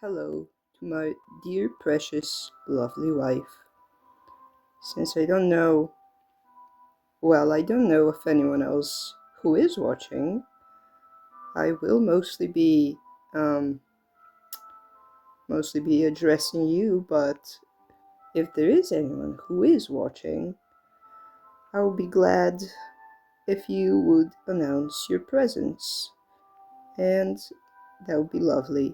hello to my dear, precious, lovely wife. Since I don't know, I don't know if anyone else who is watching, I will um, mostly be addressing you, but if there is anyone who is watching, I will be glad if you would announce your presence, and that would be lovely.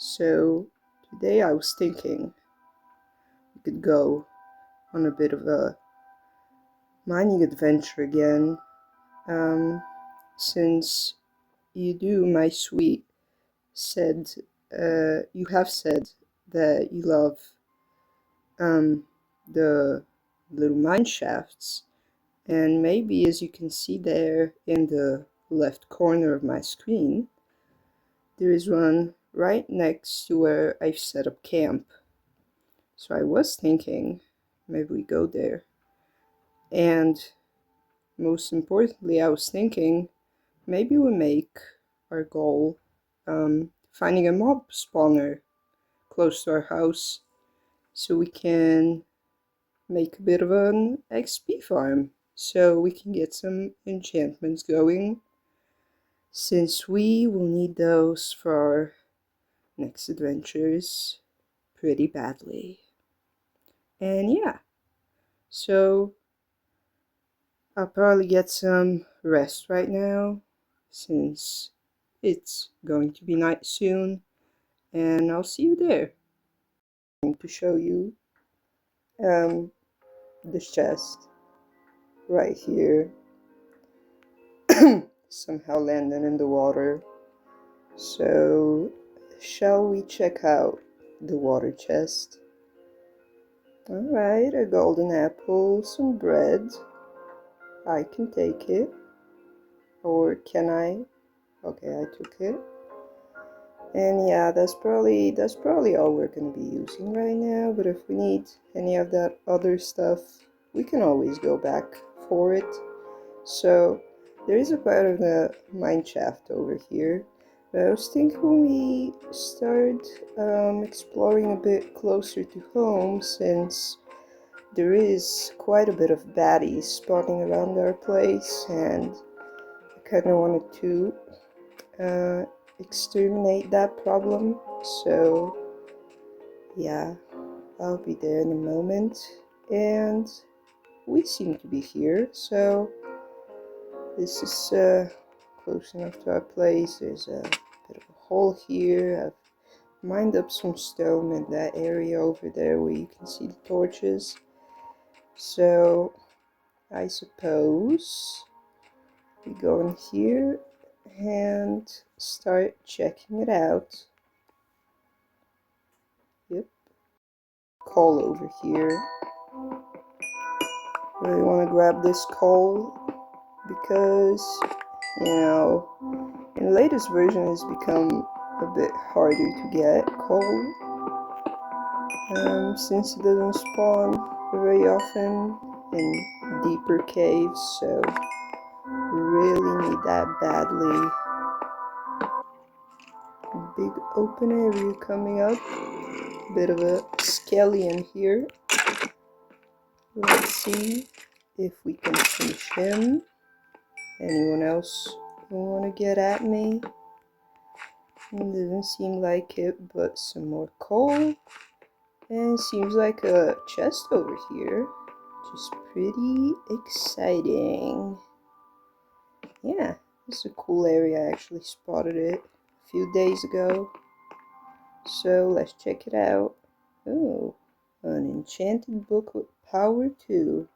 So, today I was thinking we could go on a bit of a mining adventure again, um, since my sweet, said you have said that you love um, the little mine shafts, and maybe as you can see there in the left corner of my screen, there is one right next to where I've set up camp. So I was thinking maybe we go there, and most importantly, I was thinking maybe we make our goal finding a mob spawner close to our house so we can make a bit of an XP farm so we can get some enchantments going, since we will need those for our next adventures pretty badly. And yeah, so I'll probably get some rest right now since it's going to be night soon, and I'll see you there. I'm going to show you this chest right here somehow landing in the water. So shall we check out the water chest? Alright, a golden apple, some bread. I can take it. Or can I? Okay, I took it. And yeah, that's probably all we're gonna be using right now, but if we need any of that other stuff, we can always go back for it. So there is a part of the mine shaft over here, but I was thinking we start exploring a bit closer to home, since there is quite a bit of baddies spawning around our place, and I kind of wanted to exterminate that problem. So yeah, I'll be there in a moment, and we seem to be here, so this is close enough to our place. There's a bit of a hole here. I've mined up some stone in that area over there where you can see the torches. So I suppose we go in here and start checking it out. Yep. Coal over here. Really want to grab this coal because, you know, in the latest version it's become a bit harder to get coal, since it doesn't spawn very often in deeper caves, so we really need that badly. Big open area coming up, bit of a skeleton here. Let's see if we can finish him. Anyone else want to get at me? Doesn't seem like it, but some more coal. And seems like a chest over here, which is pretty exciting. Yeah, this is a cool area. I actually spotted it a few days ago. So let's check it out. Oh, an enchanted book with power 2.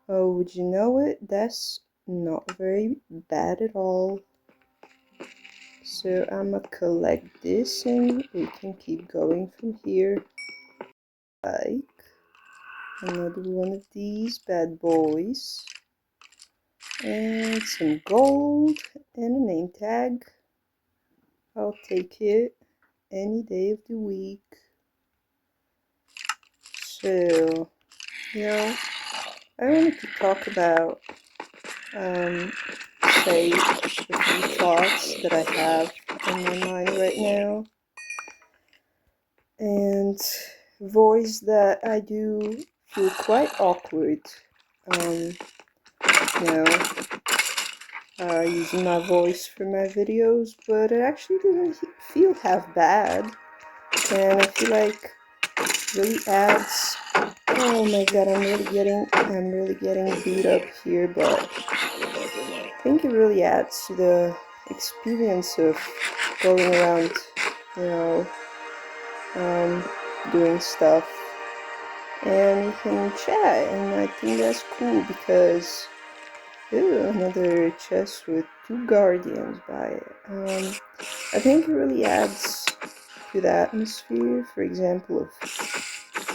Oh, would you know it? That's not very bad at all. So I'ma collect this and we can keep going from here. Like another one of these bad boys. And some gold and a name tag. I'll take it any day of the week. So, I wanted to talk about, say, a few thoughts that I have in my mind right now. and voice that I do feel quite awkward. Um, you know, using my voice for my videos, but it actually didn't feel half bad, and I feel like it really adds. Oh my god, I'm really getting beat up here, but I think it really adds to the experience of going around, you know, um, doing stuff, and you can chat, and I think that's cool because, ooh, another chest with 2 guardians by it. I think it really adds to the atmosphere, for example, of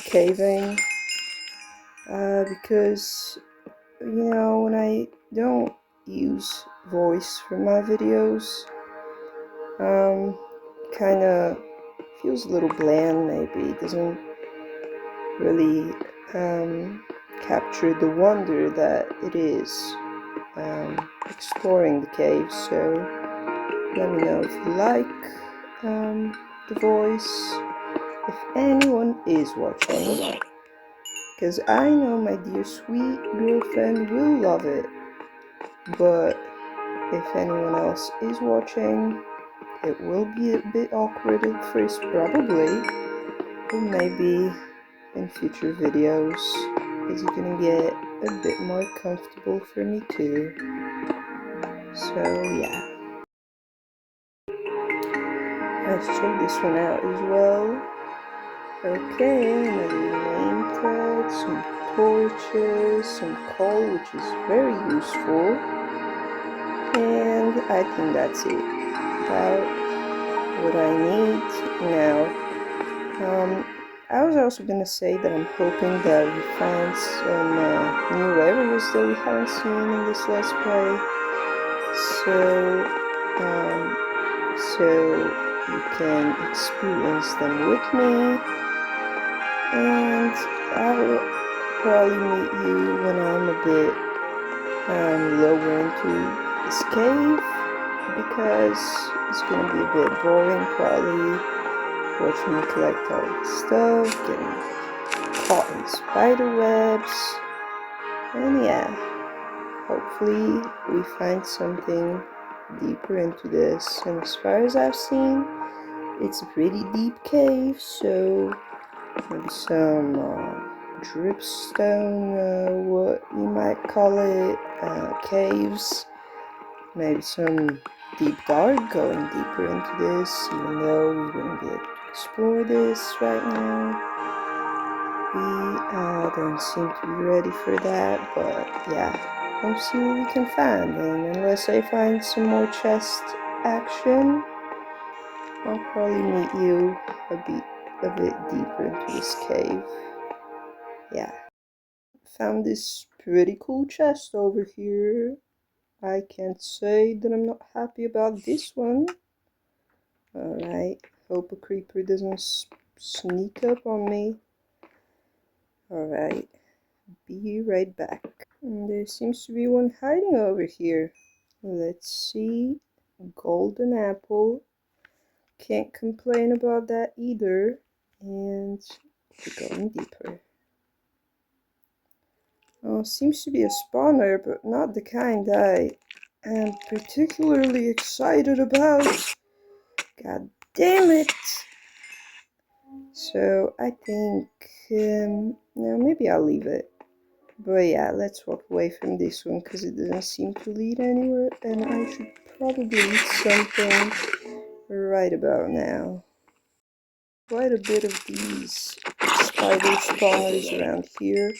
caving, because, you know, when I don't use voice for my videos, kind of feels a little bland, maybe. It doesn't really capture the wonder that it is exploring the cave. So let me know if you like the voice, if anyone is watching, because I know my dear sweet girlfriend will love it, but if anyone else is watching, it will be a bit awkward at first, probably, but maybe in future videos it's gonna get a bit more comfortable for me too. So yeah, let's check this one out as well. Okay, another name tag, some torches, some coal, which is very useful, and I think that's it. About what I need now. I was also gonna say that I'm hoping that we find some new areas that we haven't seen in this Let's Play, um, so you can experience them with me, and I'll probably meet you when I'm a bit lower into this cave, because it's gonna be a bit boring probably watching me collect all this stuff, getting caught in spider webs, and yeah, hopefully we find something deeper into this. And as far as I've seen, it's a pretty deep cave, so maybe some dripstone, what you might call it, caves, maybe some deep dark going deeper into this, even though we wouldn't be able to explore this right now. We don't seem to be ready for that, but yeah, we'll see what we can find, and unless I find some more chest action, I'll probably meet you a bit deeper into this cave. Yeah, found this pretty cool chest over here. I can't say that I'm not happy about this one. Alright, hope a creeper doesn't sneak up on me. Alright, be right back. And there seems to be one hiding over here. Let's see. Golden apple. Can't complain about that either. And we're going deeper. Oh, seems to be a spawner, but not the kind I am particularly excited about. God damn it! So I think, no, maybe I'll leave it. But yeah, let's walk away from this one because it doesn't seem to lead anywhere, and I should probably eat something right about now. Quite a bit of these spider spawners around here,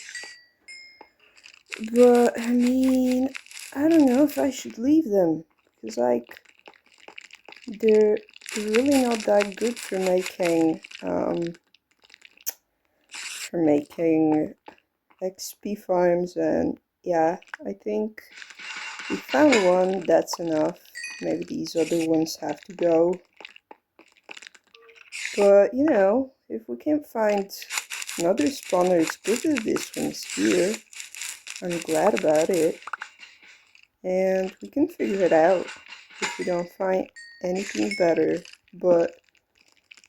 but I mean, I don't know if I should leave them, because like, they're really not that good for making XP farms, and yeah, I think we found one, that's enough. Maybe these other ones have to go. But, you know, if we can find another spawner as good as this one's here, I'm glad about it. And we can figure it out if we don't find anything better. But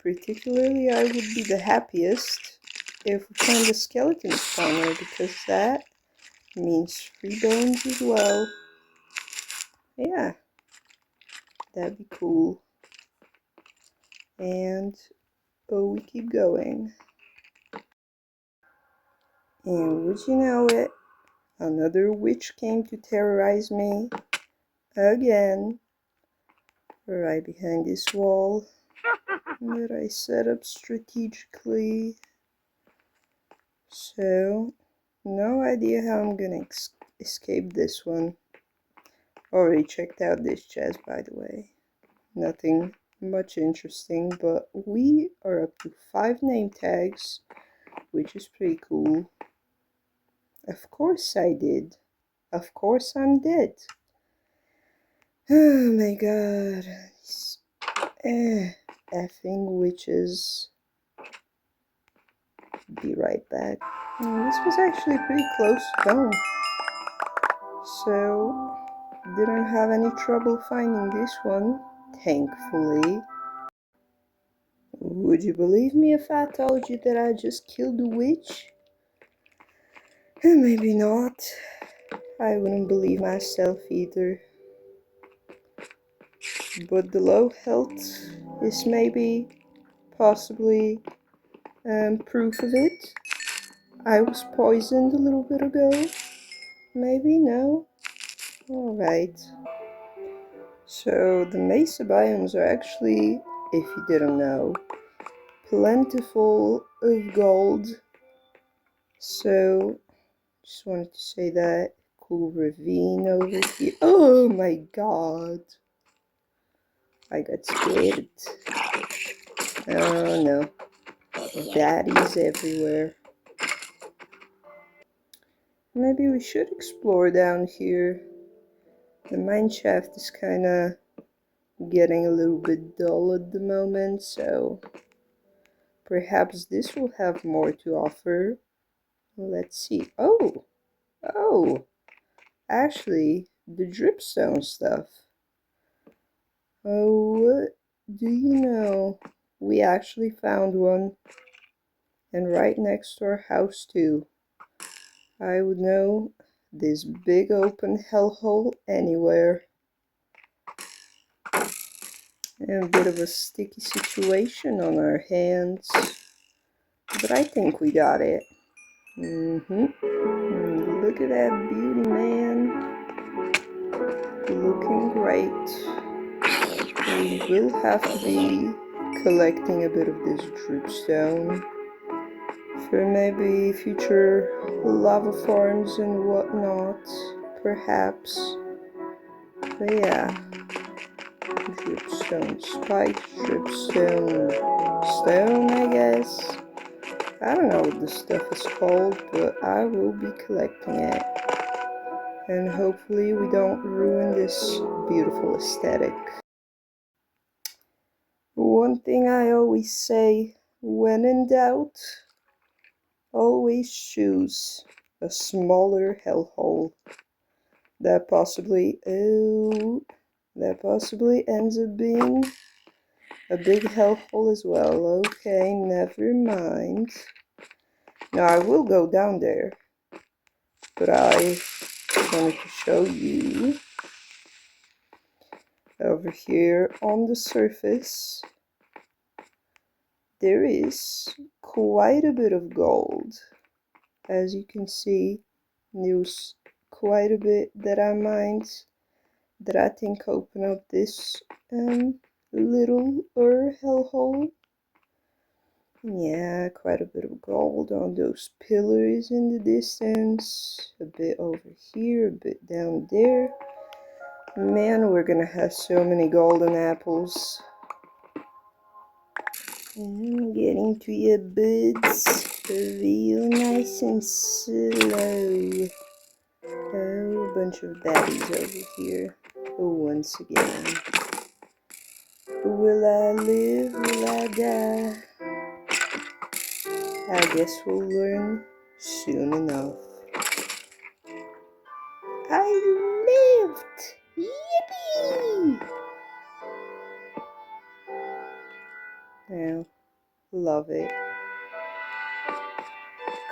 Particularly, I would be the happiest if we found a skeleton spawner, because that means free bones as well. Yeah, that'd be cool. And we keep going. And would you know it, another witch came to terrorize me again, right behind this wall that I set up strategically. So, no idea how I'm gonna escape this one. Already checked out this chest, by the way. Nothing much interesting, but we are up to 5 name tags, which is pretty cool. Of course I did. Of course I'm dead. Oh my god. Effing witches. Be right back. This was actually pretty close to home. So, didn't have any trouble finding this one, thankfully. Would you believe me if I told you that I just killed a witch? Maybe not. I wouldn't believe myself either. But the low health is maybe, possibly, proof of it. I was poisoned a little bit ago. Maybe, no? Alright. So, the mesa biomes are actually, if you didn't know, plentiful of gold. So, just wanted to say that. Cool ravine over here. Oh my god. I got scared. Oh no. Daddies everywhere. Maybe we should explore down here. The mine shaft is kinda getting a little bit dull at the moment, so perhaps this will have more to offer. Let's see. Oh, actually, the dripstone stuff. Oh, what do you know? We actually found one, and right next to our house too. I would know this big open hellhole anywhere. And a bit of a sticky situation on our hands, but I think we got it. Look at that beauty, man. Looking great. We will have to be collecting a bit of this dripstone for maybe future lava farms and whatnot, perhaps. But yeah, dripstone spike, dripstone stone, I guess. I don't know what this stuff is called, but I will be collecting it. And hopefully we don't ruin this beautiful aesthetic. One thing I always say, when in doubt, always choose a smaller hellhole. That possibly ends up being a big hellhole as well. Okay, never mind. Now I will go down there, but I wanted to show you over here on the surface. There is quite a bit of gold. As you can see, there's quite a bit that I mined that I think open up this little hellhole. Yeah, quite a bit of gold on those pillars in the distance. A bit over here, a bit down there. Man, we're gonna have so many golden apples. And getting to your buds real nice and slow. Oh, a bunch of baddies over here. Once again. Will I live? Will I die? I guess we'll learn soon enough. I lived! Yippee! Now, Love it.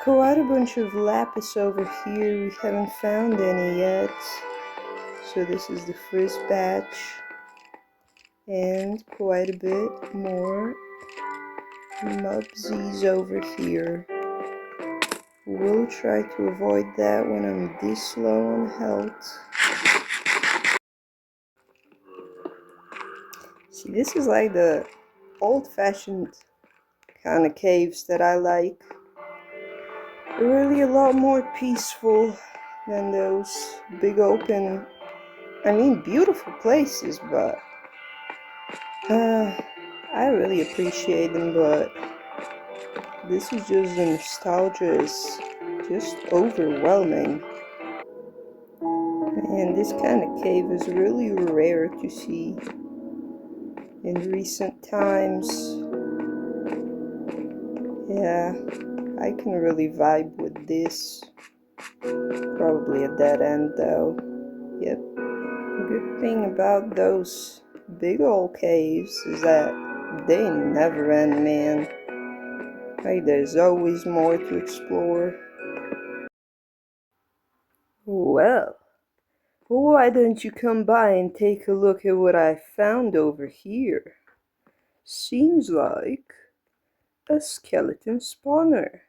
Quite a bunch of lapis over here. We haven't found any yet. So this is the first batch. And quite a bit more Mubsies over here. We'll try to avoid that when I'm this low on health. See, this is like the old-fashioned kind of caves that I like. They're really a lot more peaceful than those big open, I mean beautiful places, but I really appreciate them, but this is just the nostalgia is just overwhelming. And this kind of cave is really rare to see in recent times. Yeah, I can really vibe with this. Probably a dead end though. Yep. Good thing about those big old caves is that they never end, man. Like there's always more to explore. Well, why don't you come by and take a look at what I found over here? Seems like a skeleton spawner.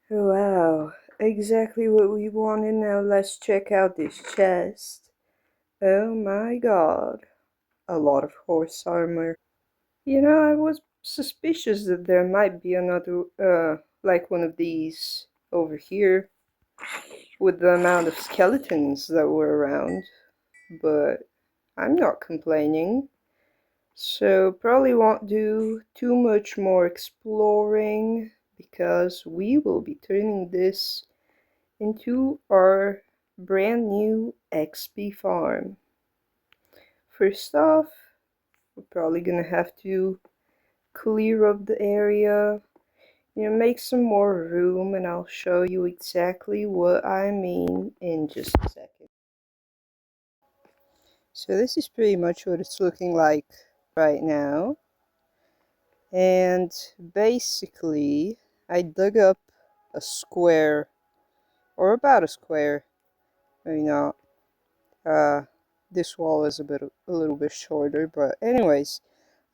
Wow, exactly what we wanted. Now let's check out this chest. Oh my god, a lot of horse armor. You know, I was suspicious that there might be another, like one of these over here with the amount of skeletons that were around, but I'm not complaining. So probably won't do too much more exploring because we will be turning this into our brand new XP farm. First off, we're probably gonna have to clear up the area, you know, make some more room, and I'll show you exactly what I mean in just a second. So this is pretty much what it's looking like right now. And basically, I dug up a square, or about a square, maybe not. This wall is a little bit shorter, but anyways,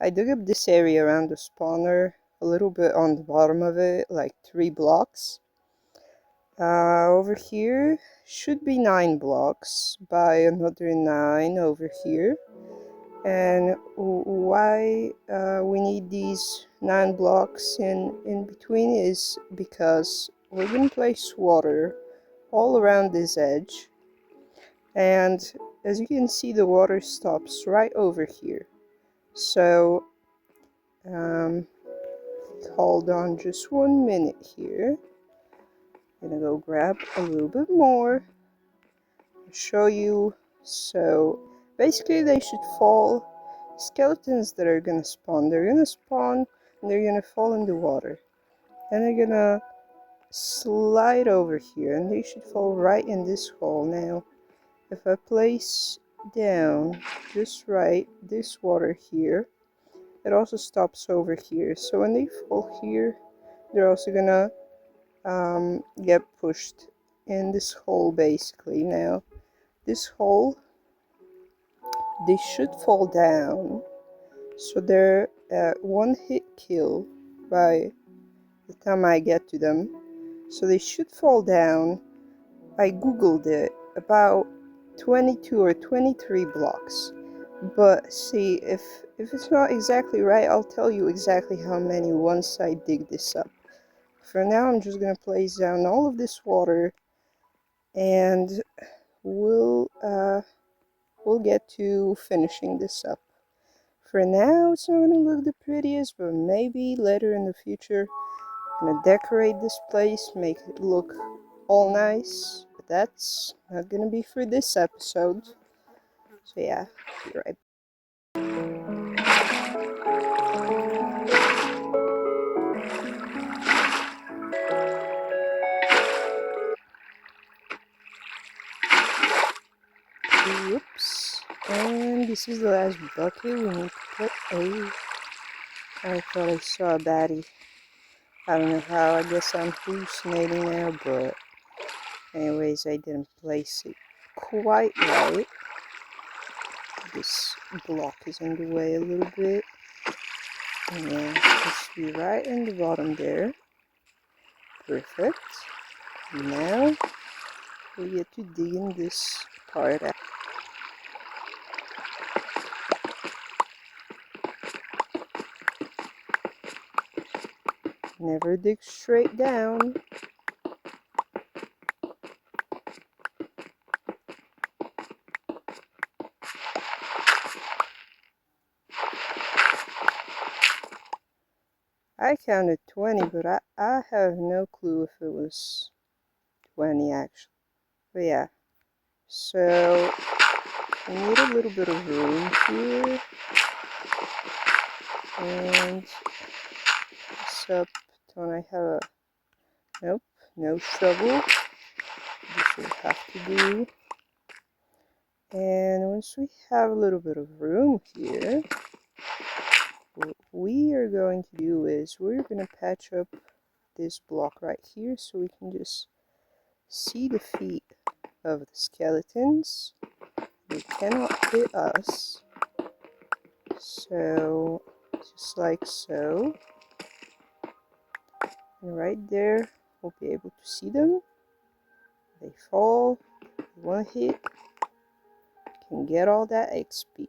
I dug up this area around the spawner, a little bit on the bottom of it, like 3 blocks. Over here should be 9 blocks by another 9 over here. And why we need these 9 blocks in between is because we're gonna place water all around this edge, and as you can see, the water stops right over here. So hold on just 1 minute here. I'm gonna go grab a little bit more, show you. So basically they should fall, skeletons that are gonna spawn, they're gonna spawn and they're gonna fall in the water, and they're gonna slide over here and they should fall right in this hole. Now if I place down just right this water here, it also stops over here, so when they fall here they're also gonna get pushed in this hole basically. Now this hole, they should fall down, so they're one hit kill by the time I get to them, so they should fall down. I googled it, about 22 or 23 blocks, but see, if it's not exactly right, I'll tell you exactly how many once I dig this up. For now I'm just gonna place down all of this water, and we'll get to finishing this up. For now, it's not gonna look the prettiest, but maybe later in the future, I'm gonna decorate this place, make it look all nice. But that's not gonna be for this episode. So yeah, be right back. Whoops. And this is the last bucket we need to put. Oh, I thought I saw a baddie. I don't know how, I guess I'm hallucinating now, but anyways, I didn't place it quite right. This block is in the way a little bit. And yeah, it should be right in the bottom there. Perfect. Now we get to dig in this part out. Never dig straight down. I counted 20, but I have no clue if it was 20 actually. But yeah, so we need a little bit of room here. And what's up? Don't I have a... Nope, no shovel. This will have to do. And once we have a little bit of room here, what we are going to do is we're going to patch up this block right here so we can just see the feet of the skeletons. They cannot hit us. So, just like so. And right there, we'll be able to see them. They fall, one hit, can get all that XP.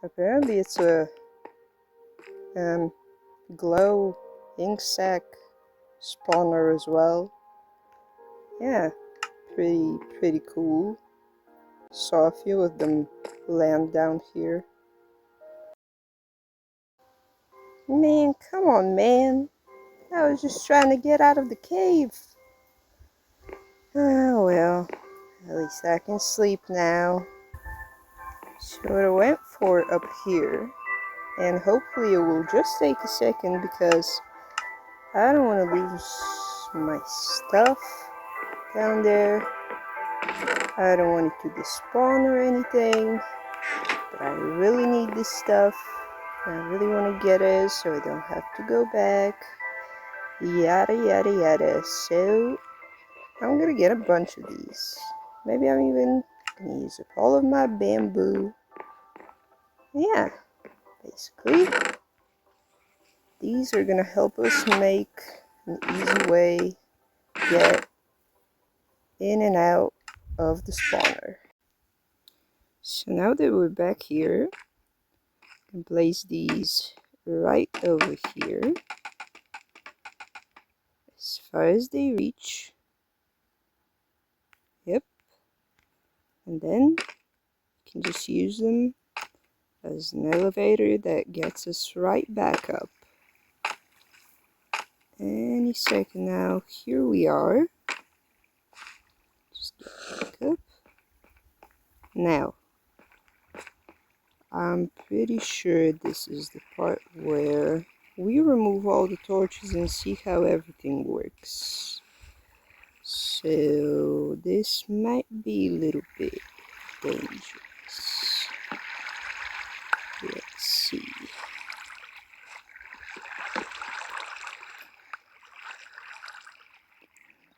Apparently it's a glow ink sac spawner as well. Yeah, pretty cool. Saw a few of them land down here. Man, come on, man. I was just trying to get out of the cave. Oh well, at least I can sleep now. So what I went for up here, and hopefully it will just take a second because I don't want to lose my stuff down there. I don't want it to despawn or anything, but I really need this stuff. I really want to get it so I don't have to go back. Yada yada yada. So I'm gonna get a bunch of these. Maybe I'm even gonna use up all of my bamboo. Yeah, basically these are gonna help us make an easy way get in and out of the spawner. So now that we're back here, I can place these right over here as far as they reach. Yep. And then you can just use them as an elevator that gets us right back up. Any second now, here we are. Just get back up. Now, I'm pretty sure this is the part where we remove all the torches and see how everything works. So this might be a little bit dangerous. Let's see.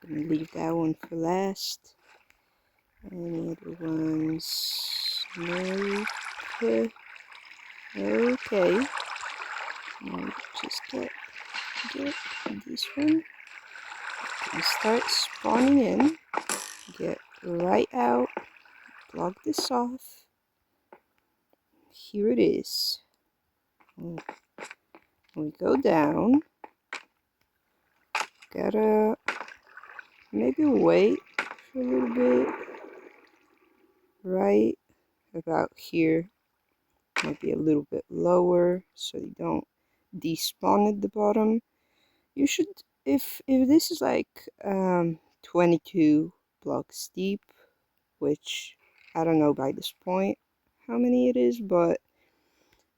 I'm gonna leave that one for last. Any other ones? No. Okay. Now just get this one. And start spawning in. Get right out. Block this off. Here it is. We go down. Gotta maybe wait for a little bit. Right about here. Maybe a little bit lower so you don't despawn at the bottom. You should, if this is like 22 blocks deep, which I don't know by this point how many it is, but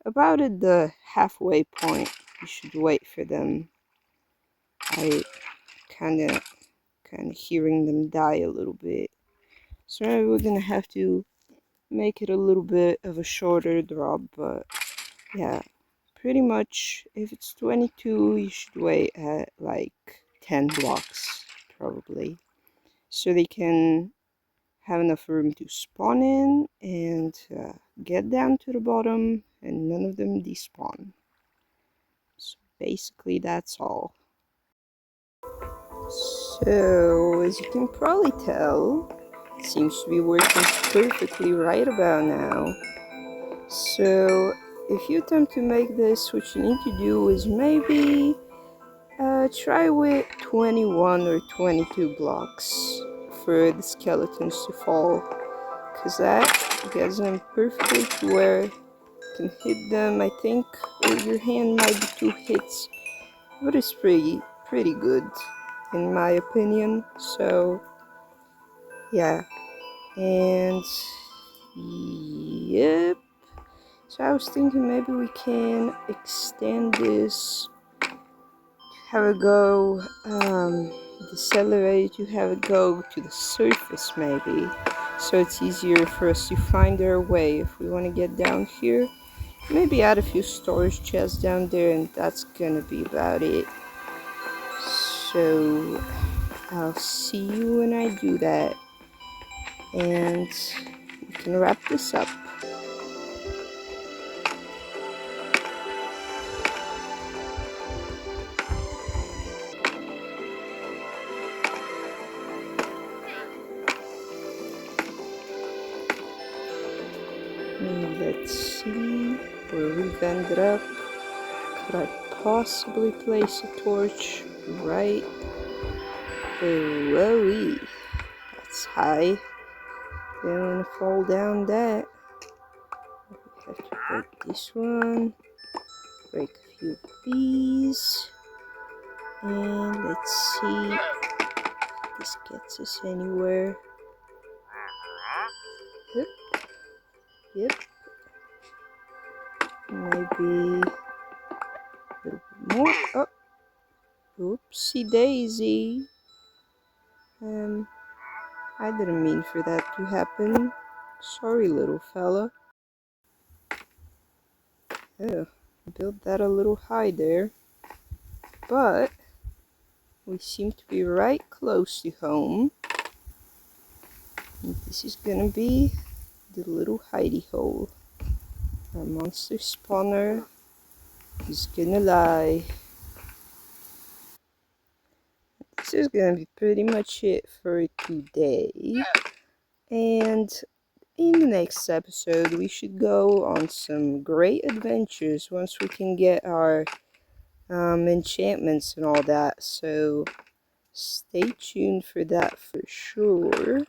about at the halfway point you should wait for them. I kinda hearing them die a little bit, so we're gonna have to make it a little bit of a shorter drop, but yeah, pretty much if it's 22, you should wait at like 10 blocks probably, so they can have enough room to spawn in and get down to the bottom and none of them despawn. So basically that's all. So as you can probably tell, it seems to be working perfectly right about now. So if you attempt to make this, what you need to do is maybe try with 21 or 22 blocks for the skeletons to fall, because that gets them perfectly to where you can hit them. I think with your hand might be 2 hits, but it's pretty good in my opinion. So yeah, and yep. So I was thinking maybe we can extend this, have it go, decelerate, to have it go to the surface maybe, so it's easier for us to find our way if we want to get down here. Maybe add a few storage chests down there, and that's gonna be about it. So I'll see you when I do that, and we can wrap this up. Let's see where we've ended up. Could I possibly place a torch right? Whoa, that's high. Don't want to fall down that. We have to break this one, break a few of these, and let's see if this gets us anywhere. Yep, yep. Maybe a little bit more. Oh, oopsie daisy. I didn't mean for that to happen. Sorry, little fella. Oh, built that a little high there. But we seem to be right close to home. And this is gonna be the little hidey hole. Our monster spawner is gonna lie. This is gonna be pretty much it for today. And in the next episode, we should go on some great adventures once we can get our enchantments and all that. So stay tuned for that for sure.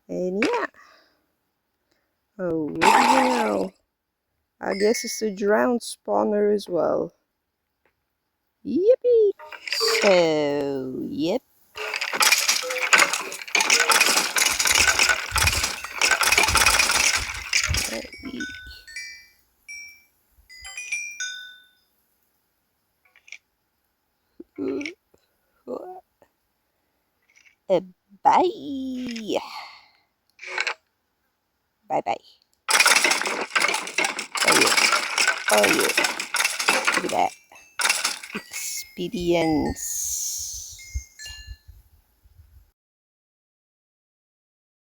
And yeah. Oh, what do you know? I guess it's a drowned spawner as well. Yippee! So, yep. Bye. Bye bye. Oh yeah. Oh yeah. Look at that. Experience.